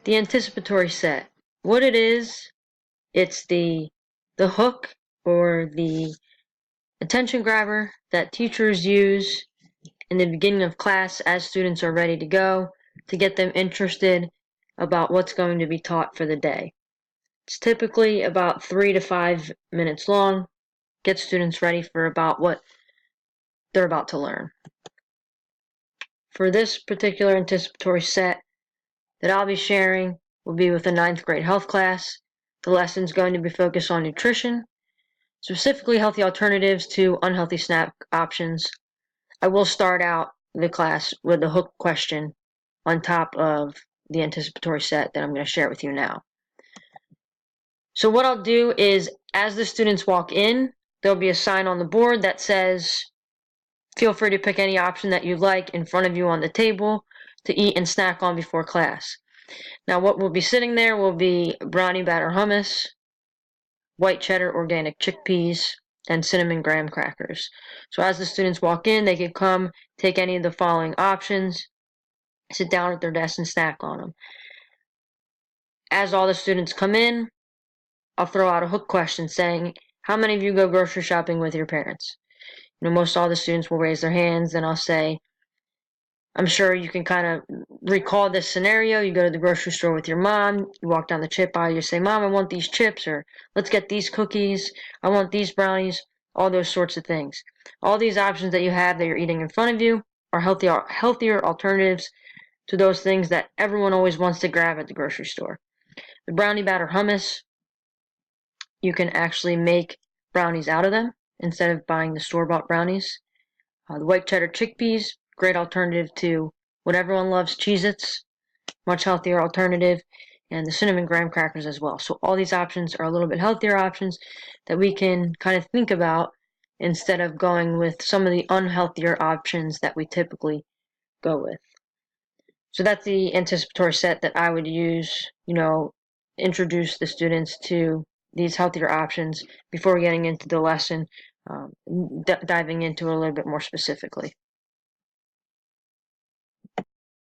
The anticipatory set. What it is, it's the hook or the attention grabber that teachers use in the beginning of class as students are ready to go to get them interested about what's going to be taught for the day. It's typically about 3 to 5 minutes long. Get students ready for about what they're about to learn. For this particular anticipatory set that I'll be sharing will be with a 9th grade health class. The lesson's going to be focused on nutrition, specifically healthy alternatives to unhealthy snack options. I will start out the class with a hook question on top of the anticipatory set that I'm going to share with you now. So what I'll do is, as the students walk in, there'll be a sign on the board that says, feel free to pick any option that you like in front of you on the table to eat and snack on before class. Now what will be sitting there will be brownie batter hummus, white cheddar organic chickpeas, and cinnamon graham crackers. So as the students walk in, they can come, take any of the following options, sit down at their desk and snack on them. As all the students come in, I'll throw out a hook question saying, how many of you go grocery shopping with your parents? Most all the students will raise their hands, and I'll say, I'm sure you can kind of recall this scenario. You go to the grocery store with your mom, you walk down the chip aisle, you say, Mom, I want these chips, or let's get these cookies, I want these brownies, all those sorts of things. All these options that you have that you're eating in front of you are healthier alternatives to those things that everyone always wants to grab at the grocery store. The brownie batter hummus, you can actually make brownies out of them instead of buying the store-bought brownies. The white cheddar chickpeas, great alternative to what everyone loves, Cheez-Its, much healthier alternative, and the cinnamon graham crackers as well. So all these options are a little bit healthier options that we can kind of think about instead of going with some of the unhealthier options that we typically go with. So that's the anticipatory set that I would use, introduce the students to these healthier options before getting into the lesson, diving into it a little bit more specifically.